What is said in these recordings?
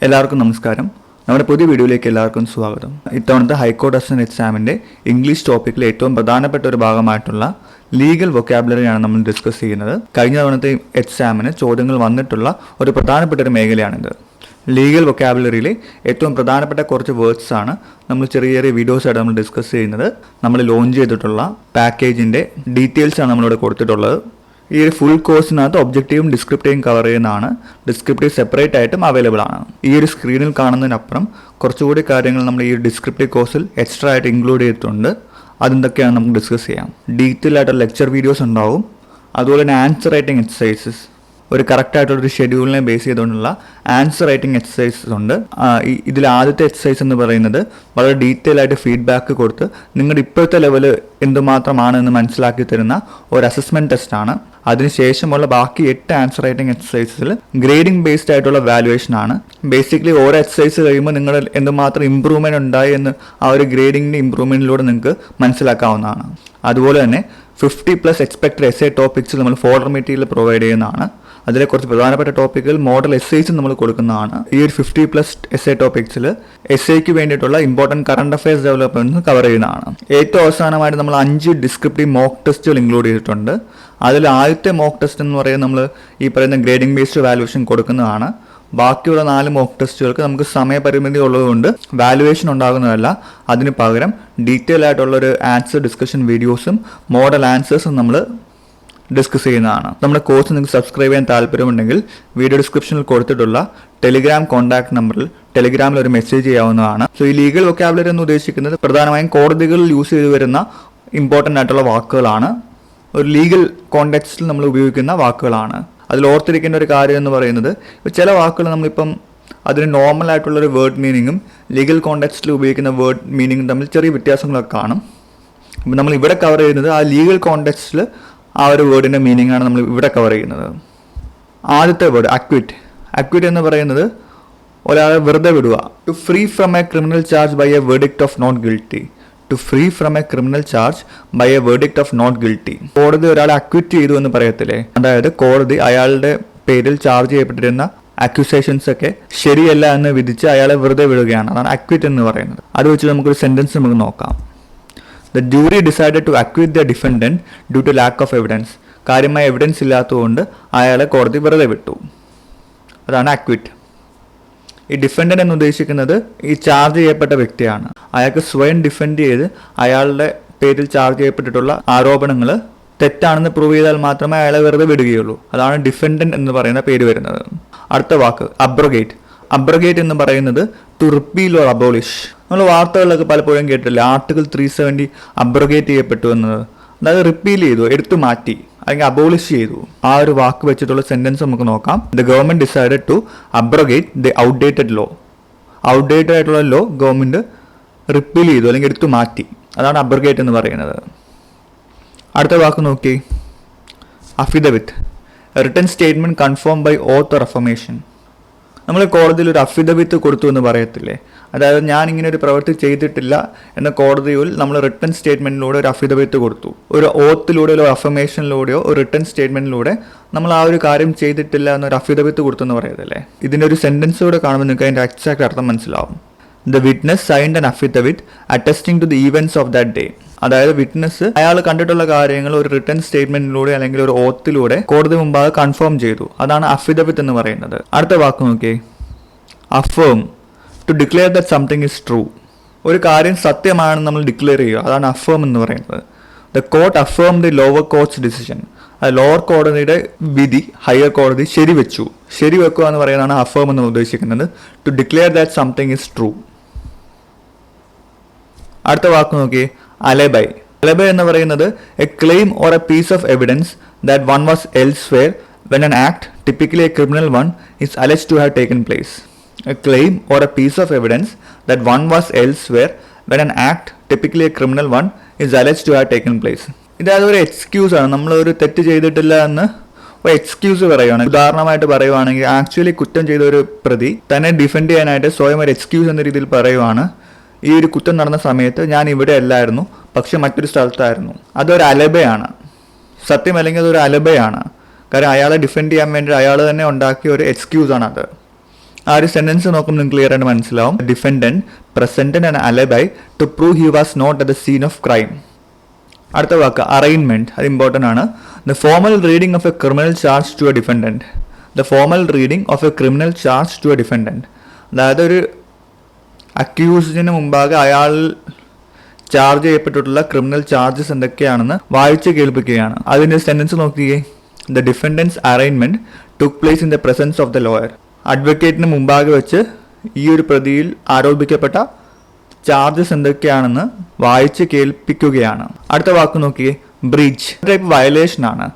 എല്ലാവർക്കും നമസ്കാരം. നമ്മുടെ പുതിയ വീഡിയോയിലേക്ക് എല്ലാവർക്കും സ്വാഗതം. ഇത്തവണത്തെ ഹൈക്കോടതി അസിസ്റ്റന്റ് എക്സാമിൻ്റെ ഇംഗ്ലീഷ് ടോപ്പിക്കിൽ ഏറ്റവും പ്രധാനപ്പെട്ട ഒരു ഭാഗമായിട്ടുള്ള ലീഗൽ വൊക്കാബുലറിയാണ് നമ്മൾ ഡിസ്കസ് ചെയ്യുന്നത്. കഴിഞ്ഞ തവണത്തെ എക്സാമിന് ചോദ്യങ്ങൾ വന്നിട്ടുള്ള ഒരു പ്രധാനപ്പെട്ട ഒരു മേഖലയാണിത്. ലീഗൽ വൊക്കാബുലറിയിലെ ഏറ്റവും പ്രധാനപ്പെട്ട കുറച്ച് വേർഡ്സ് ആണ് നമ്മൾ ചെറിയ ചെറിയ വീഡിയോസായിട്ട് നമ്മൾ ഡിസ്കസ് ചെയ്യുന്നത്. നമ്മൾ ലോഞ്ച് ചെയ്തിട്ടുള്ള പാക്കേജിൻ്റെ ഡീറ്റെയിൽസ് ആണ് നമ്മളിവിടെ കൊടുത്തിട്ടുള്ളത്. ഈ ഒരു ഫുൾ കോഴ്സിനകത്ത് ഒബ്ജക്റ്റീവും ഡിസ്ക്രിപ്റ്റീവും കവർ ചെയ്യുന്നതാണ്. ഡിസ്ക്രിപ്റ്റീവ് സെപ്പറേറ്റ് ആയിട്ടും അവൈലബിൾ ആണ്. ഈ ഒരു സ്ക്രീനിൽ കാണുന്നതിനപ്പുറം കുറച്ചുകൂടി കാര്യങ്ങൾ നമ്മൾ ഈ ഡിസ്ക്രിപ്റ്റീവ് കോഴ്സിൽ എക്സ്ട്രാ ആയിട്ട് ഇൻക്ലൂഡ് ചെയ്തിട്ടുണ്ട്. അതെന്തൊക്കെയാണ് നമുക്ക് ഡിസ്കസ് ചെയ്യാം. ഡീറ്റെയിൽ ആയിട്ടുള്ള ലെക്ചർ വീഡിയോസ് ഉണ്ടാവും. അതുപോലെ തന്നെ ആൻസർ റൈറ്റിംഗ് എക്സസൈസസ്, ഒരു കറക്റ്റായിട്ടുള്ളൊരു ഷെഡ്യൂളിനെ ബേസ് ചെയ്തുകൊണ്ടുള്ള ആൻസർ റൈറ്റിംഗ് എക്സസൈസസ് ഉണ്ട്. ഇതിൽ ആദ്യത്തെ എക്സസൈസ് എന്ന് പറയുന്നത് വളരെ ഡീറ്റെയിൽ ആയിട്ട് ഫീഡ്ബാക്ക് കൊടുത്ത് നിങ്ങളുടെ ഇപ്പോഴത്തെ ലെവൽ എന്തുമാത്രമാണെന്ന് മനസ്സിലാക്കി തരുന്ന ഒരു അസസ്മെൻറ്റ് ടെസ്റ്റാണ്. അതിനുശേഷമുള്ള ബാക്കി 8 ആൻസർ റൈറ്റിംഗ് എക്സസൈസിൽ ഗ്രേഡിംഗ് ബേസ്ഡ് ആയിട്ടുള്ള വാലുവേഷൻ ആണ്. ബേസിക്കലി ഓരോ എക്സസൈസ് കഴിയുമ്പോൾ നിങ്ങൾ എന്തുമാത്രം ഇമ്പ്രൂവ്മെൻറ്റ് ഉണ്ടായി എന്ന് ആ ഒരു ഗ്രേഡിങ്ങിൻ്റെ ഇമ്പ്രൂവ്മെൻറ്റിലൂടെ നിങ്ങൾക്ക് മനസ്സിലാക്കാവുന്നതാണ്. അതുപോലെ തന്നെ 50+ എക്സ്പെക്റ്റഡ് എസ്സേ ടോപ്പിക്സ് നമ്മൾ ഫോൾഡർ മെറ്റീരിയൽ പ്രൊവൈഡ് ചെയ്യുന്നതാണ്. അതിലെ കുറച്ച് പ്രധാനപ്പെട്ട ടോപ്പിക്കുകൾ മോഡൽ എസ്സേസും നമ്മൾ കൊടുക്കുന്നതാണ്. ഈ ഒരു 50+ എസ്സേ ടോപ്പിക്സിൽ എസ്സേക്ക് വേണ്ടിയിട്ടുള്ള important current affairs developments cover ചെയ്യുന്നതാണ്. ഏറ്റവും അവസാനമായിട്ട് നമ്മൾ 5 ഡിസ്ക്രിപ്റ്റീവ് മോക്ക് ടെസ്റ്റുകൾ ഇൻക്ലൂഡ് ചെയ്തിട്ടുണ്ട്. അതിൽ ആദ്യത്തെ മോക്ക് ടെസ്റ്റ് എന്ന് പറയുന്നത് നമ്മൾ ഈ പറയുന്ന ഗ്രേഡിംഗ് ബേസ്ഡ് വാലുവേഷൻ കൊടുക്കുന്നതാണ്. ബാക്കിയുള്ള 4 മോക്ക് ടെസ്റ്റുകൾക്ക് നമുക്ക് സമയപരിമിതി ഉള്ളതുകൊണ്ട് വാലുവേഷൻ ഉണ്ടാകുന്നതല്ല. അതിന് പകരം ഡീറ്റെയിൽ ആയിട്ടുള്ളൊരു ആൻസർ ഡിസ്കഷൻ വീഡിയോസും മോഡൽ ആൻസേഴ്സും നമ്മൾ ഡിസ്കസ് ചെയ്യുന്നതാണ്. നമ്മുടെ കോഴ്സ് നിങ്ങൾക്ക് സബ്സ്ക്രൈബ് ചെയ്യാൻ താല്പര്യമുണ്ടെങ്കിൽ വീഡിയോ ഡിസ്ക്രിപ്ഷനിൽ കൊടുത്തിട്ടുള്ള ടെലിഗ്രാം കോൺടാക്ട് നമ്പറിൽ ടെലിഗ്രാമിൽ ഒരു മെസ്സേജ് ചെയ്യാവുന്നതാണ്. സോ ഈ ലീഗൽ വൊക്കാബുലറി എന്ന് ഉദ്ദേശിക്കുന്നത് പ്രധാനമായും കോടതികളിൽ യൂസ് ചെയ്തു വരുന്ന ഇമ്പോർട്ടൻ്റ് ആയിട്ടുള്ള വാക്കുകളാണ്. ഒരു ലീഗൽ കോണ്ടെക്സ്റ്റിൽ നമ്മൾ ഉപയോഗിക്കുന്ന വാക്കുകളാണ്. അതിൽ ഓർത്തിരിക്കേണ്ട ഒരു കാര്യം എന്ന് പറയുന്നത് ചില വാക്കുകൾ നമ്മളിപ്പം അതിന് നോർമൽ ആയിട്ടുള്ളൊരു വേർഡ് മീനിങ്ങും ലീഗൽ കോണ്ടെക്സ്റ്റിൽ ഉപയോഗിക്കുന്ന വേർഡ് മീനിങ്ങും തമ്മിൽ ചെറിയ വ്യത്യാസങ്ങളൊക്കെ കാണും. അപ്പം നമ്മൾ ഇവിടെ കവർ ചെയ്യുന്നത് ആ ലീഗൽ കോണ്ടെക്സ്റ്റിൽ ആ ഒരു വേർഡിൻ്റെ മീനിങ് ആണ് നമ്മൾ ഇവിടെ കവർ ചെയ്യുന്നത്. ആദ്യത്തെ വേർഡ് അക്വിറ്റ്. അക്വിറ്റ് എന്ന് പറയുന്നത് ഒരാളെ വെറുതെ വിടുക. To free from a criminal charge by a verdict of not guilty. To free from a criminal charge by a verdict of not guilty. കോടതി ഒരാളെ അക്വിറ്റ് ചെയ്തു എന്ന് പറയത്തില്ലേ, അതായത് കോടതി അയാളുടെ പേരിൽ ചാർജ് ചെയ്യപ്പെട്ടിരുന്ന അക്യൂസേഷൻസ് ഒക്കെ ശരിയല്ല എന്ന് വിധിച്ച് അയാളെ വെറുതെ വിടുകയാണ്. അതാണ് അക്വിറ്റ് എന്ന് പറയുന്നത്. അത് വെച്ച് നമുക്കൊരു സെൻറ്റൻസ് നമുക്ക് നോക്കാം. The jury decided to acquit the defendant due to lack of evidence. കാര്യമായ എവിഡൻസ് ഇല്ലാത്തതുകൊണ്ട് അയാളെ കോടതി വെറുതെ വിട്ടു. അതാണ് അക്വിറ്റ്. ഈ ഡിഫൻഡൻ്റ് എന്ന് ഉദ്ദേശിക്കുന്നത് ഈ ചാർജ് ചെയ്യപ്പെട്ട വ്യക്തിയാണ്. അയാൾക്ക് സ്വയം ഡിഫെൻഡ് ചെയ്ത് അയാളുടെ പേരിൽ ചാർജ് ചെയ്യപ്പെട്ടിട്ടുള്ള ആരോപണങ്ങൾ തെറ്റാണെന്ന് പ്രൂവ് ചെയ്താൽ മാത്രമേ അയാളെ വെറുതെ വിടുകയുള്ളൂ. അതാണ് ഡിഫൻഡൻ്റ് എന്ന് പറയുന്ന പേര് വരുന്നത്. അടുത്ത വാക്ക് അബ്രോഗേറ്റ്. അബ്രോഗേറ്റ് എന്ന് പറയുന്നത് ടു റിപ്പീൽ ഓർ അബോളിഷ്. നമ്മൾ വാർത്തകളിലൊക്കെ പലപ്പോഴും കേട്ടില്ല ആർട്ടിക്കിൾ 370 അബ്രോഗേറ്റ് ചെയ്യപ്പെട്ടു എന്നത്. അതായത് റിപ്പീൽ ചെയ്തു, എടുത്തു മാറ്റി, അല്ലെങ്കിൽ അബോളിഷ് ചെയ്തു. ആ ഒരു വാക്ക് വെച്ചിട്ടുള്ള സെന്റൻസ് നമുക്ക് നോക്കാം. The government decided to abrogate the outdated law. Outdated ആയിട്ടുള്ള ലോ ഗവൺമെന്റ് റിപ്പീൽ ചെയ്തു അല്ലെങ്കിൽ എടുത്തു മാറ്റി. അതാണ് അബ്രോഗേറ്റ് എന്ന് പറയുന്നത്. അടുത്ത വാക്ക് നോക്കി, affidavit. Written statement confirm by oath or affirmation. നമ്മൾ കോടതിയിൽ ഒരു അഫിഡവിറ്റ് കൊടുത്തു എന്ന് പറയത്തില്ലേ, അതായത് ഞാൻ ഇങ്ങനെ ഒരു പ്രവൃത്തി ചെയ്തിട്ടില്ല എന്ന കോടതിയിൽ നമ്മൾ റിട്ടൺ സ്റ്റേറ്റ്മെൻറ്റിലൂടെ ഒരു അഫിഡവിറ്റ് കൊടുത്തു. ഒരു ഓത്തിലൂടെയോ ഒരു അഫർമേഷനിലൂടെയോ ഒരു റിട്ടൺ സ്റ്റേറ്റ്മെൻറ്റിലൂടെ നമ്മൾ ആ ഒരു കാര്യം ചെയ്തിട്ടില്ല എന്നൊരു അഫിഡവിറ്റ് കൊടുത്തു എന്ന് പറയത്തില്ലേ. ഇതിൻ്റെ ഒരു സെൻറ്റൻസോടെ കാണുമ്പോൾ നിങ്ങൾക്ക് അതിൻ്റെ എക്സാക്ട് അർത്ഥം മനസ്സിലാവും. The witness signed an affidavit attesting to the events of that day. അതായത് വിറ്റ്നസ് അയാൾ കണ്ടിട്ടുള്ള കാര്യങ്ങൾ ഒരു റിട്ടൺ സ്റ്റേറ്റ്മെന്റിലൂടെ അല്ലെങ്കിൽ ഒരു ഓത്തിലൂടെ കോടതി മുമ്പാകെ കൺഫേം ചെയ്തു. അതാണ് അഫിഡവിറ്റ് എന്ന് പറയുന്നത്. അടുത്ത വാക്ക് നോക്കിയേ, affirm. To declare that something is true. ഒരു കാര്യം സത്യമാണെന്ന് നമ്മൾ ഡിക്ലെയർ ചെയ്യുക. അതാണ് അഫേം എന്ന് പറയുന്നത്. The court affirm the lower കോർട്ട്സ് decision. Lower കോടതിയുടെ വിധി ഹയർ കോടതി ശരിവെച്ചു. ശരിവെക്കുക എന്ന് പറയുന്നതാണ് അഫേം എന്ന് ഉദ്ദേശിക്കുന്നത്. To declare that something is true. അടുത്ത വാക്ക് നോക്കി, അലബൈ. അലബൈ എന്ന് പറയുന്നത് a claim or a piece of evidence that one was elsewhere when an act, typically a criminal one, is alleged to have taken place. A claim or a piece of evidence that one was elsewhere when an act, typically a criminal one, is alleged to have taken place. ഇതായത് ഒരു excuse ആണ്. നമ്മൾ ഒരു തെറ്റ് ചെയ്തിട്ടില്ല എന്ന് ഒരു excuse പറയുകയാണ്. ഉദാഹരണമായിട്ട് പറയുവാണെങ്കിൽ ആക്ച്വലി കുറ്റം ചെയ്ത ഒരു പ്രതി തന്നെ ഡിഫെൻഡ് ചെയ്യാനായിട്ട് സ്വയം ഒരു എക്സ്ക്യൂസ് എന്ന രീതിയിൽ പറയുവാണ്, ഈ ഒരു കുറ്റം നടന്ന സമയത്ത് ഞാൻ ഇവിടെ അല്ലായിരുന്നു, പക്ഷെ മറ്റൊരു സ്ഥലത്തായിരുന്നു. അതൊരു അലബയാണ്. സത്യം അല്ലെങ്കിൽ അതൊരു അലബയാണ്. കാരണം അയാളെ ഡിഫെൻഡ് ചെയ്യാൻ വേണ്ടി അയാൾ തന്നെ ഉണ്ടാക്കിയ ഒരു എക്സ്ക്യൂസ് ആണ് അത്. ആ ഒരു സെന്റൻസ് നോക്കുമ്പോൾ നിങ്ങൾക്ക് ക്ലിയർ ആയിട്ട് മനസ്സിലാവും. Defendant presented an alibi to prove he was not at the scene of crime. അടുത്ത വാക്ക് അറൈൻമെന്റ്. അത് ഇമ്പോർട്ടൻ്റ് ആണ്. The formal reading of a criminal charge to a defendant. The formal reading of a criminal charge to a defendant. അതായത് ഒരു അക്യൂസ്ഡിന് മുമ്പാകെ അയാൾ charge ചെയ്യപ്പെട്ടിട്ടുള്ള criminal charges എന്തൊക്കെയാണെന്ന് വായിച്ച് കേൾപ്പിക്കുകയാണ്. അതിൻ്റെ സെന്റൻസ് നോക്കിയേ. The defendants arraignment took place in the presence of the lawyer. അഡ്വക്കേറ്റിന് മുമ്പാകെ വെച്ച് ഈ ഒരു പ്രതിയിൽ ആരോപിക്കപ്പെട്ട ചാർജസ് എന്തൊക്കെയാണെന്ന് വായിച്ച് കേൾപ്പിക്കുകയാണ്. അടുത്ത വാക്ക് നോക്കിയേ. ബ്രീച്ച്. ടൈപ്പ് വയലേഷൻ ആണ്.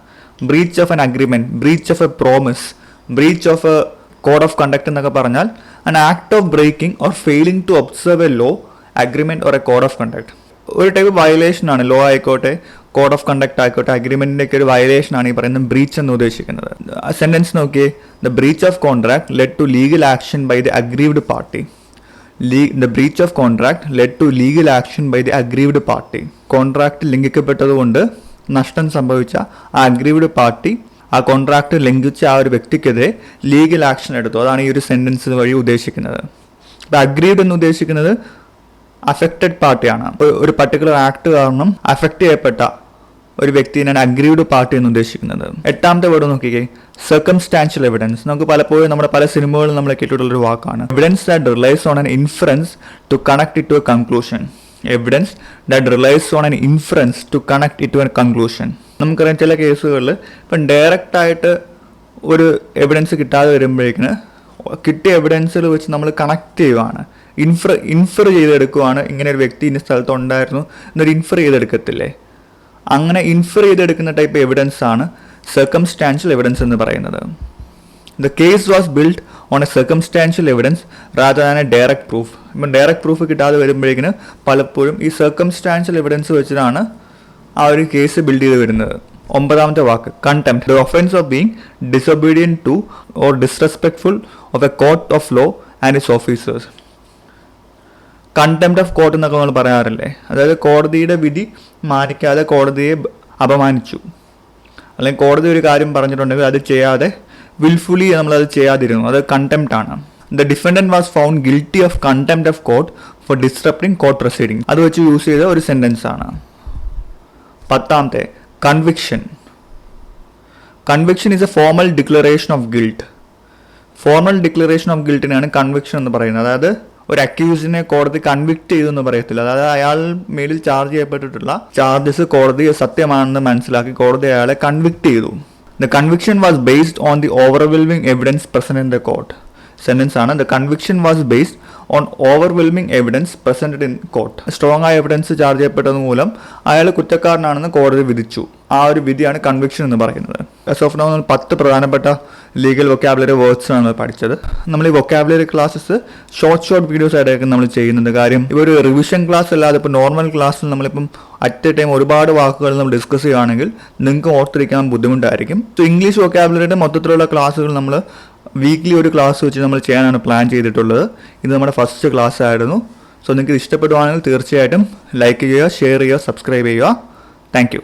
Breach of an agreement, breach of a promise, breach of a code of conduct എന്നൊക്കെ പറഞ്ഞാൽ an act of breaking or failing to observe a law, agreement or a code of conduct. ഒരു type violation ആണ്. Law ആയിക്കോട്ടെ, code of conduct ആയിക്കോട്ടെ, അഗ്രിമെന്റിന്റെ ഒക്കെ ഒരു violation ആണ് ഈ പറയുന്ന ബ്രീച്ച് എന്ന് ഉദ്ദേശിക്കുന്നത്. സെന്റൻസ് നോക്കിയേ. The breach of contract led to legal action by the aggrieved party. The breach of contract led to legal action by the aggrieved party. Contract ലംഘിക്കപ്പെട്ടതുകൊണ്ട് നഷ്ടം സംഭവിച്ച ആ അഗ്രീവ്ഡ് പാർട്ടി ആ കോൺട്രാക്ട് ലംഘിച്ച ആ ഒരു വ്യക്തിക്കെതിരെ ലീഗൽ ആക്ഷൻ എടുത്തു. അതാണ് ഈ ഒരു സെന്റൻസ് വഴി ഉദ്ദേശിക്കുന്നത്. അപ്പോൾ അഗ്രീഡ് എന്ന് ഉദ്ദേശിക്കുന്നത് അഫക്റ്റഡ് പാർട്ടിയാണ്. അപ്പോൾ ഒരു പർട്ടിക്കുലർ ആക്ട് കാരണം അഫക്റ്റ് ചെയ്യപ്പെട്ട ഒരു വ്യക്തിയാണ് അഗ്രീവ്ഡ് പാർട്ടി എന്ന് ഉദ്ദേശിക്കുന്നത്. എട്ടാമത്തെ വേർഡ് നോക്കിക്കേ. Circumstantial evidence. നമുക്ക് പലപ്പോഴും നമ്മുടെ പല സിനിമകളിലും നമ്മൾ കേട്ടിട്ടുള്ളൊരു വാക്കാണ്. Evidence that relies on an inference to connect it to a conclusion. Evidence that relies on an inference to connect it to a conclusion. നമുക്കറിയാം ചില കേസുകളിൽ ഇപ്പം ഡയറക്റ്റായിട്ട് ഒരു എവിഡൻസ് കിട്ടാതെ വരുമ്പോഴേക്കിന് കിട്ടിയ എവിഡൻസിൽ വെച്ച് നമ്മൾ കണക്ട് ചെയ്യുവാണ്, ഇൻഫർ ചെയ്തെടുക്കുവാണ്. ഇങ്ങനെ ഒരു വ്യക്തി ഇന്ന സ്ഥലത്ത് ഉണ്ടായിരുന്നു എന്നൊരു ഇൻഫർ ചെയ്തെടുക്കത്തില്ലേ? അങ്ങനെ ഇൻഫർ ചെയ്തെടുക്കുന്ന ടൈപ്പ് എവിഡൻസ് ആണ് സർക്കംസ്റ്റാൻഷ്യൽ എവിഡൻസ് എന്ന് പറയുന്നത്. The case was build on A circumstantial evidence rather than A direct proof. ഇപ്പം ഡയറക്റ്റ് പ്രൂഫ് കിട്ടാതെ വരുമ്പോഴേക്കിന് പലപ്പോഴും ഈ സർക്കംസ്റ്റാൻഷ്യൽ എവിഡൻസ് വെച്ചിട്ടാണ് ആ ഒരു കേസ് ബിൽഡ് ചെയ്ത് വരുന്നത്. ഒമ്പതാമത്തെ വാക്ക് contempt. The offence of being disobedient to or disrespectful of a court of law and its officers. Contempt of court എന്നൊക്കെ നമ്മൾ പറയാറില്ലേ? അതായത് കോടതിയുടെ വിധി മാനിക്കാതെ കോടതിയെ അപമാനിച്ചു, അല്ലെങ്കിൽ കോടതി ഒരു കാര്യം പറഞ്ഞിട്ടുണ്ടെങ്കിൽ അത് ചെയ്യാതെ വിൽഫുള്ളി നമ്മളത് ചെയ്യാതിരുന്നു, അത് കണ്ടംപ്റ്റ് ആണ്. The defendant was found guilty of contempt of court for disrupting court proceeding. അത് വെച്ച് യൂസ് ചെയ്ത ഒരു സെന്റൻസ് ആണ്. പത്താമത്തെ conviction. Conviction is a formal declaration of guilt. Formal declaration of ഗിൽട്ടിനാണ് കൺവിക്ഷൻ എന്ന് പറയുന്നത്. അതായത് ഒരു അക്യൂസിനെ കോടതി കൺവിക്ട് ചെയ്തു എന്ന് പറയത്തില്ല. അതായത് അയാൾ മേലിൽ ചാർജ് ചെയ്യപ്പെട്ടിട്ടുള്ള ചാർജസ് കോടതി സത്യമാണെന്ന് മനസ്സിലാക്കി കോടതി അയാളെ കൺവിക്ട് ചെയ്തു. The conviction was based on the overwhelming evidence present in the court. Sentence ആണ്. The conviction was based on overwhelming evidence presented in court. Strong ആയ എവിഡൻസ് ചാർജ് ചെയ്യപ്പെട്ടത് മൂലം അയാൾ കുറ്റക്കാരനാണെന്ന് കോടതി വിധിച്ചു. ആ ഒരു വിധിയാണ് കൺവിക്ഷൻ എന്ന് പറയുന്നത്. ആസ് ഓഫ് നൗ 10 പ്രധാനപ്പെട്ട ലീഗൽ വൊക്കാബുലറി വേർഡ്സ് ആണ് പഠിച്ചത്. നമ്മൾ ഈ വൊക്കാബുലറി ക്ലാസ്സസ് ഷോർട്ട് വീഡിയോസ് ആയിട്ടായിരിക്കും നമ്മൾ ചെയ്യുന്നത്. കാര്യം ഇപ്പോൾ ഒരു റിവിഷൻ ക്ലാസ് അല്ലാതെ ഇപ്പോൾ നോർമൽ ക്ലാസ്സിൽ നമ്മളിപ്പം അറ്റ് എ ടൈം ഒരുപാട് വാക്കുകൾ നമ്മൾ ഡിസ്കസ് ചെയ്യുകയാണെങ്കിൽ നിങ്ങൾക്ക് ഓർത്തിരിക്കാൻ ബുദ്ധിമുട്ടായിരിക്കും. സോ ഇംഗ്ലീഷ് വൊക്കാബുലറിയുടെ മൊത്തത്തിലുള്ള ക്ലാസ്സുകൾ നമ്മൾ വീക്ക്ലി ഒരു ക്ലാസ് വെച്ച് നമ്മൾ ചെയ്യാനാണ് പ്ലാൻ ചെയ്തിട്ടുള്ളത്. ഇത് നമ്മുടെ ഫസ്റ്റ് ക്ലാസ് ആയിരുന്നു. സോ നിങ്ങൾക്ക് ഇഷ്ടപ്പെടുവാണെങ്കിൽ തീർച്ചയായിട്ടും ലൈക്ക് ചെയ്യുക, ഷെയർ ചെയ്യുക, സബ്സ്ക്രൈബ് ചെയ്യുക. Thank you.